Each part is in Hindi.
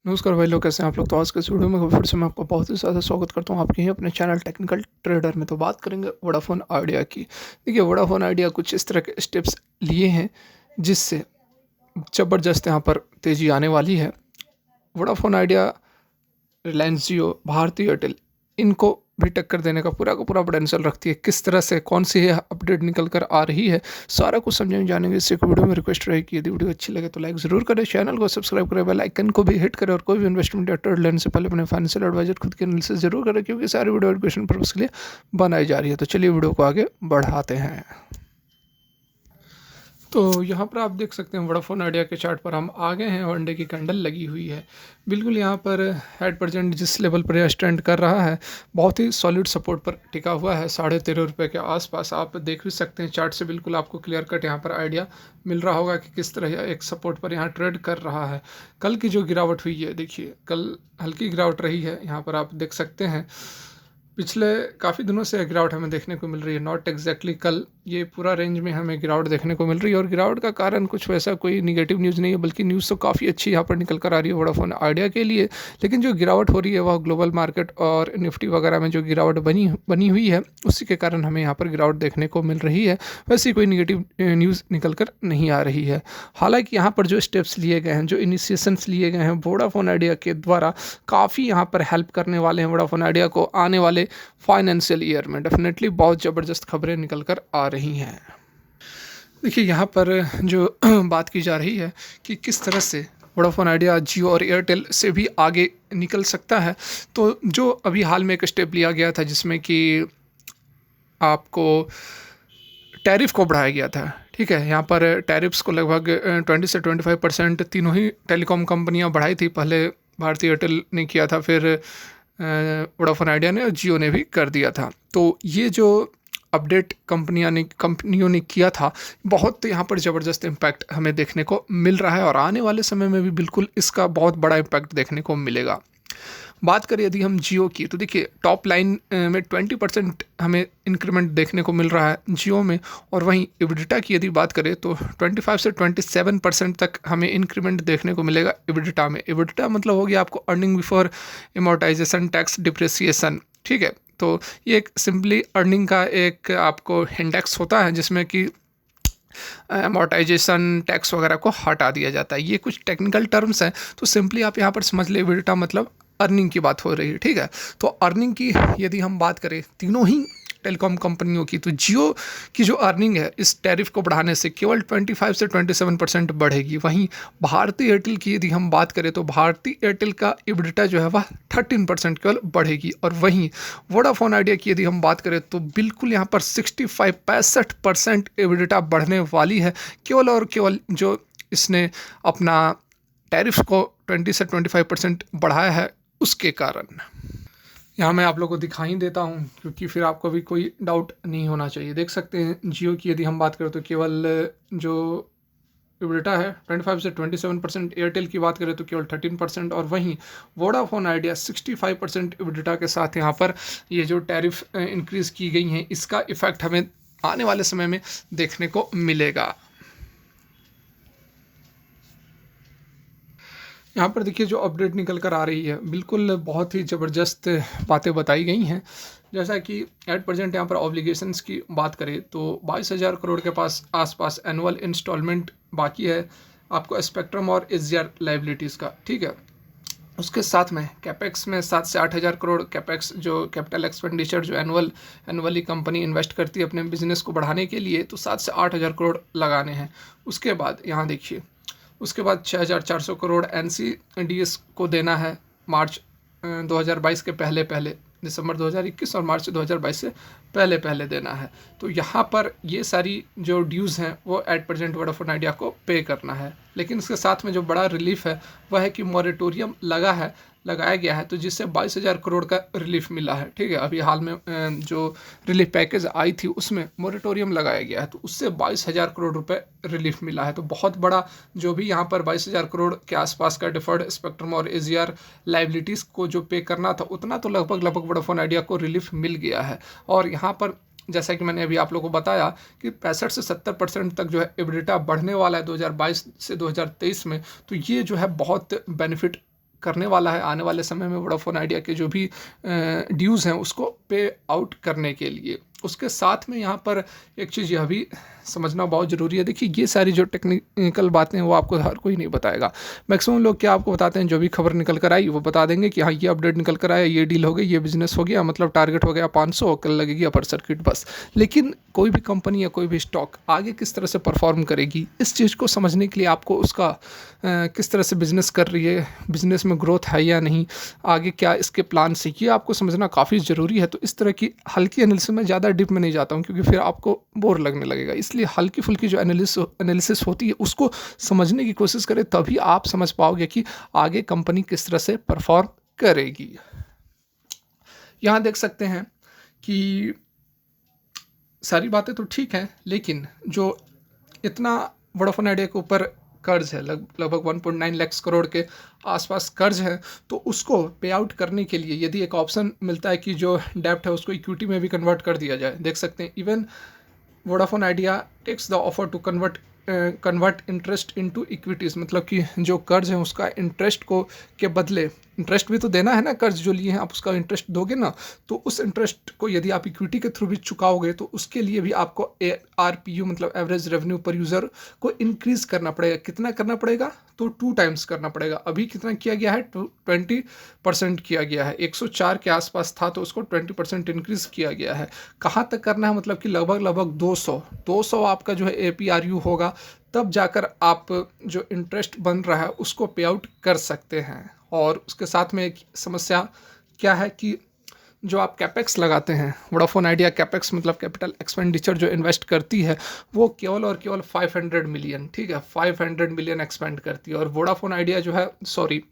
नमस्कार भाई लोग, कैसे हैं आप लोग। तो आज के इस वीडियो में फिर से मैं आपका बहुत ही ज़्यादा स्वागत करता हूं आपके ही अपने चैनल टेक्निकल ट्रेडर में। तो बात करेंगे वोडाफोन आइडिया की। देखिए, वोडाफोन आइडिया कुछ इस तरह के स्टेप्स लिए हैं जिससे ज़बरदस्त यहाँ पर तेज़ी आने वाली है। वोडाफोन आइडिया, रिलायंस जियो, भारती एयरटेल, इनको भी टक्कर देने का पूरा पोटेंशियल रखती है। किस तरह से कौन सी है अपडेट निकल कर आ रही है, सारा कुछ समझेंगे जानेंगे। इससे वीडियो में रिक्वेस्ट रहेगी, यदि वीडियो अच्छी लगे तो लाइक ज़रूर करें, चैनल को सब्सक्राइब करें, बेल आइकन को भी हिट करें और कोई भी इन्वेस्टमेंट या ट्रेड लेने से पहले अपने फाइनेंशियल एडवाइजर खुद के एनालिसिस जरूर करें, क्योंकि सारी वीडियो एजुकेशन पर्पस के लिए बनाई जा रही है। तो चलिए वीडियो को आगे बढ़ाते हैं। तो यहाँ पर आप देख सकते हैं वोडाफोन आइडिया के चार्ट पर हम आ गए हैं और अंडे की कैंडल लगी हुई है। बिल्कुल यहाँ पर एट प्रेजेंट जिस लेवल पर यह स्टैंड कर रहा है, बहुत ही सॉलिड सपोर्ट पर टिका हुआ है। 13.5 रुपये के आसपास आप देख भी सकते हैं चार्ट से, बिल्कुल आपको क्लियर कट यहाँ पर आइडिया मिल रहा होगा कि किस तरह एक सपोर्ट पर यहाँ ट्रेड कर रहा है। कल की जो गिरावट हुई है, देखिए कल हल्की गिरावट रही है, यहाँ पर आप देख सकते हैं। पिछले काफ़ी दिनों से गिरावट हमें देखने को मिल रही है, नॉट एग्जैक्टली कल, ये पूरा रेंज में हमें गिरावट देखने को मिल रही है। और गिरावट का कारण कुछ वैसा कोई निगेटिव न्यूज़ नहीं है, बल्कि न्यूज़ तो काफ़ी अच्छी यहाँ पर निकल कर आ रही है वोडाफोन आइडिया के लिए। लेकिन जो गिरावट हो रही है वह ग्लोबल मार्केट और निफ्टी वगैरह में जो गिरावट बनी हुई है, उसी के कारण हमें यहाँ पर गिरावट देखने को मिल रही है। वैसे कोई निगेटिव न्यूज़ निकल कर नहीं आ रही है। हालांकि यहाँ पर जो स्टेप्स लिए गए हैं, जो इनिशिएशंस लिए गए हैं वोडाफोन आइडिया के द्वारा, काफ़ी यहाँ पर हेल्प करने वाले हैं वोडाफोन आइडिया को आने वाले फाइनेंशियल ईयर में। डेफिनेटली बहुत ज़बरदस्त खबरें निकल कर आ रही हैं। देखिए, यहाँ पर जो बात की जा रही है कि किस तरह से वोडाफोन आइडिया जियो और एयरटेल से भी आगे निकल सकता है। तो जो अभी हाल में एक स्टेप लिया गया था जिसमें कि आपको टैरिफ को बढ़ाया गया था, ठीक है। यहाँ पर टैरिफ्स को लगभग 20 से 25% तीनों ही टेलीकॉम कंपनियाँ बढ़ाई थी। पहले भारती एयरटेल ने किया था, फिर वोडाफोन आइडिया ने और जियो ने भी कर दिया था। तो ये जो अपडेट कंपनियों ने किया था, बहुत यहाँ पर ज़बरदस्त इम्पैक्ट हमें देखने को मिल रहा है और आने वाले समय में भी बिल्कुल इसका बहुत बड़ा इम्पैक्ट देखने को मिलेगा। बात करें यदि हम जियो की, तो देखिए टॉप लाइन में 20% हमें इंक्रीमेंट देखने को मिल रहा है जियो में। और वहीं इबिडिटा की यदि बात करें तो 25 से 27% तक हमें इंक्रीमेंट देखने को मिलेगा इबिडिटा में। इबिडिटा मतलब हो गया आपको earning before amortisation tax depreciation, ठीक है। तो ये एक सिंपली अर्निंग का एक आपको इंडेक्स होता है जिसमें कि अमोर्टाइजेशन टैक्स वगैरह को हटा दिया जाता है। ये कुछ टेक्निकल टर्म्स हैं, तो सिंपली आप यहाँ पर समझ ले, इबिडिटा मतलब अर्निंग की बात हो रही है, ठीक है। तो अर्निंग की यदि हम बात करें तीनों ही टेलीकॉम कंपनियों की, तो जियो की जो अर्निंग है इस टैरिफ को बढ़ाने से केवल 25 से 27% बढ़ेगी। वहीं भारती एयरटेल की यदि हम बात करें तो भारती एयरटेल का इबिडिटा जो है वह 13% केवल बढ़ेगी। और वहीं वोडाफोन आइडिया की यदि हम बात करें तो बिल्कुल यहाँ पर 65% इबिडिटा बढ़ने वाली है, केवल और केवल जो इसने अपना टैरिफ को 20 से 25% बढ़ाया है उसके कारण। यहाँ मैं आप लोगों को दिखा ही देता हूँ, क्योंकि फिर आपको भी कोई डाउट नहीं होना चाहिए। देख सकते हैं जियो की यदि हम बात करें तो केवल जो इबिडिटा है 25 से 27%, एयरटेल की बात करें तो केवल 13%, और वहीं वोडाफोन आइडिया 65% इबिडिटा के साथ यहाँ पर ये जो टैरिफ इंक्रीज़ की गई हैं, इसका इफ़ेक्ट हमें आने वाले समय में देखने को मिलेगा। यहाँ पर देखिए जो अपडेट निकल कर आ रही है, बिल्कुल बहुत ही ज़बरदस्त बातें बताई गई हैं। जैसा कि एट प्रेजेंट यहाँ पर ऑब्लिगेशंस की बात करें तो 22,000 करोड़ के आसपास एनुअल इंस्टॉलमेंट बाकी है आपको स्पेक्ट्रम और एसजीआर लाइबिलिटीज़ का, ठीक है। उसके साथ में कैपेक्स में 7 से 8,000 करोड़ कैपेक्स, जो कैपिटल एक्सपेंडिचर जो एनुअली कंपनी इन्वेस्ट करती है अपने बिजनेस को बढ़ाने के लिए, तो 7 से 8,000 करोड़ लगाने हैं। उसके बाद यहाँ देखिए, उसके बाद 6,400 करोड़ NCDS को देना है मार्च 2022 के पहले, दिसंबर 2021 और मार्च 2022 से पहले देना है। तो यहाँ पर ये सारी जो ड्यूज़ हैं वो एट प्रेजेंट वोडाफोन आइडिया को पे करना है। लेकिन इसके साथ में जो बड़ा रिलीफ है वह है कि मॉरेटोरियम लगाया गया है, तो जिससे 22,000 करोड़ का रिलीफ मिला है, ठीक है। अभी हाल में जो रिलीफ पैकेज आई थी उसमें मॉरेटोरियम लगाया गया है, तो उससे 22,000 करोड़ रुपए रिलीफ मिला है। तो बहुत बड़ा जो भी यहाँ पर 22,000 करोड़ के आसपास का डिफर्ड स्पेक्ट्रम और एजीआर लाइबिलिटीज़ को जो पे करना था, उतना तो लगभग वोडाफोन आइडिया को रिलीफ मिल गया है। और यहाँ पर जैसा कि मैंने अभी आप लोगों को बताया कि 65 से 70% तक जो है इबिडिटा बढ़ने वाला है 2022 से 2023 में। तो ये जो है बहुत बेनिफिट करने वाला है आने वाले समय में वोडाफोन आइडिया के जो भी ड्यूज़ हैं उसको पे आउट करने के लिए। उसके साथ में यहाँ पर एक चीज़ यह भी समझना बहुत ज़रूरी है। देखिए ये सारी जो टेक्निकल बातें हैं वो आपको हर कोई नहीं बताएगा। मैक्सिमम लोग क्या आपको बताते हैं, जो भी खबर निकल कर आई वो बता देंगे कि हाँ ये अपडेट निकल कर आया, ये डील हो गई, ये बिजनेस हो गया, मतलब टारगेट हो गया 500, कल लगेगी अपर सर्किट बस। लेकिन कोई भी कंपनी या कोई भी स्टॉक आगे किस तरह से परफॉर्म करेगी, इस चीज़ को समझने के लिए आपको उसका किस तरह से बिजनेस कर रही है, बिजनेस में ग्रोथ है या नहीं, आगे क्या इसके प्लान से, ये आपको समझना काफ़ी ज़रूरी है। तो इस तरह की हल्की एनालिसिस में ज़्यादा डीप में नहीं जाता हूँ क्योंकि फिर आपको बोर लगने लगेगा। इसलिए हल्की फुल्की जो एनालिसिस होती है उसको समझने की कोशिश करें, तभी आप समझ पाओगे कि आगे कंपनी किस तरह से परफॉर्म करेगी। यहाँ देख सकते हैं कि सारी बातें तो ठीक हैं, लेकिन जो इतना वोडाफोन आइडिया के ऊपर कर्ज है, लगभग 1.9 लाख करोड़ के आसपास कर्ज है, तो उसको पे आउट करने के लिए यदि एक ऑप्शन मिलता है कि जो डेब्ट है उसको इक्विटी में भी कन्वर्ट कर दिया जाए। देख सकते हैं even Vodafone Idea takes the offer to convert interest into equities, मतलब कि जो कर्ज है उसका इंटरेस्ट को के बदले, इंटरेस्ट भी तो देना है ना, कर्ज जो लिए हैं आप उसका इंटरेस्ट दोगे ना, तो उस इंटरेस्ट को यदि आप इक्विटी के थ्रू भी चुकाओगे तो उसके लिए भी आपको ARPU मतलब एवरेज रेवेन्यू पर यूज़र को इंक्रीज़ करना पड़ेगा। कितना करना पड़ेगा? तो 2 टाइम्स करना पड़ेगा। अभी कितना किया गया है? 20% किया गया है। 104 के आसपास था तो उसको 20% इंक्रीज़ किया गया है। कहाँ तक करना है? मतलब कि लगभग 200 आपका जो है APRU होगा, तब जाकर आप जो इंटरेस्ट बन रहा है उसको पे आउट कर सकते हैं। और उसके साथ में एक समस्या क्या है कि जो आप कैपेक्स लगाते हैं, वोडाफोन आइडिया कैपेक्स मतलब कैपिटल एक्सपेंडिचर जो इन्वेस्ट करती है वो केवल और केवल 500 मिलियन, ठीक है, 500 मिलियन एक्सपेंड करती है। और वोडाफोन आइडिया जो है, सॉरी,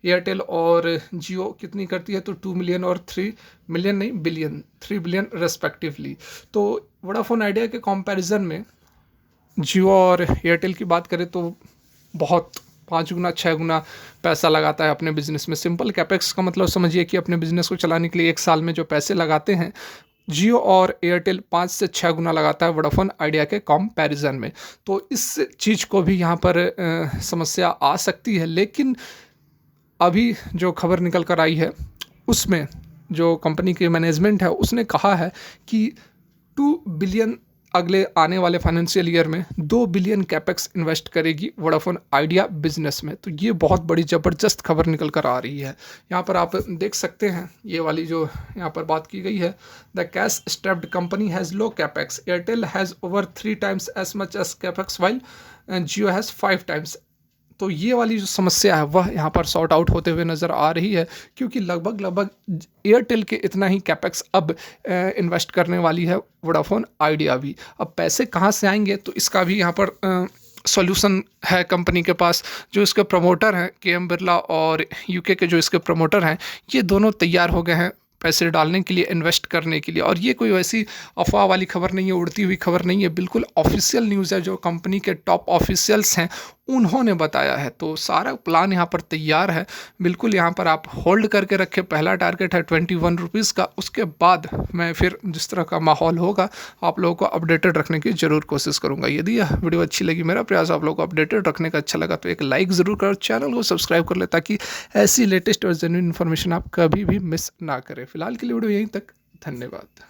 एयरटेल और जियो कितनी करती है? तो 2 मिलियन और 3 मिलियन नहीं, बिलियन, 3 बिलियन रेस्पेक्टिवली। तो वोडाफोन आइडिया के कंपैरिजन में जियो और एयरटेल की बात करें तो बहुत 5 गुना 6 गुना पैसा लगाता है अपने बिजनेस में। सिंपल कैपेक्स का मतलब समझिए कि अपने बिजनेस को चलाने के लिए 1 साल में जो पैसे लगाते हैं, जियो और एयरटेल 5 से 6 गुना लगाता है वोडाफोन आइडिया के कंपैरिजन में। तो इस चीज़ को भी यहाँ पर समस्या आ सकती है। लेकिन अभी जो खबर निकल कर आई है उसमें जो कंपनी के मैनेजमेंट है उसने कहा है कि 2 बिलियन अगले आने वाले फाइनेंशियल ईयर में 2 बिलियन कैपेक्स इन्वेस्ट करेगी वोडाफोन आइडिया बिजनेस में। तो ये बहुत बड़ी ज़बरदस्त खबर निकल कर आ रही है। यहाँ पर आप देख सकते हैं ये वाली जो यहाँ पर बात की गई है, the cash strapped company has low capex, Airtel has over 3 times as much as capex while Jio has 5 times. तो ये वाली जो समस्या है वह यहाँ पर सॉर्ट आउट होते हुए नज़र आ रही है, क्योंकि लगभग एयरटेल के इतना ही कैपेक्स अब इन्वेस्ट करने वाली है वोडाफोन आइडिया भी। अब पैसे कहाँ से आएंगे, तो इसका भी यहाँ पर सॉल्यूशन है कंपनी के पास। जो इसके प्रमोटर हैं KM बिरला और UK के जो इसके प्रमोटर हैं, ये दोनों तैयार हो गए हैं पैसे डालने के लिए, इन्वेस्ट करने के लिए। और ये कोई वैसी अफवाह वाली खबर नहीं है, उड़ती हुई खबर नहीं है, बिल्कुल ऑफिशियल न्यूज़ है। जो कंपनी के टॉप ऑफिशियल्स हैं उन्होंने बताया है। तो सारा प्लान यहाँ पर तैयार है, बिल्कुल यहाँ पर आप होल्ड करके रखें। पहला टारगेट है 21 रुपीज़ का, उसके बाद मैं फिर जिस तरह का माहौल होगा आप लोगों को अपडेटेड रखने की ज़रूर कोशिश करूँगा। यदि यह वीडियो अच्छी लगी, मेरा प्रयास आप लोगों को अपडेटेड रखने का अच्छा लगा, तो एक लाइक ज़रूर करो, चैनल को सब्सक्राइब कर ले ताकि ऐसी लेटेस्ट और जेन्युइन इन्फॉर्मेशन आप कभी भी मिस ना करें। फिलहाल के लिए वीडियो यहीं तक, धन्यवाद।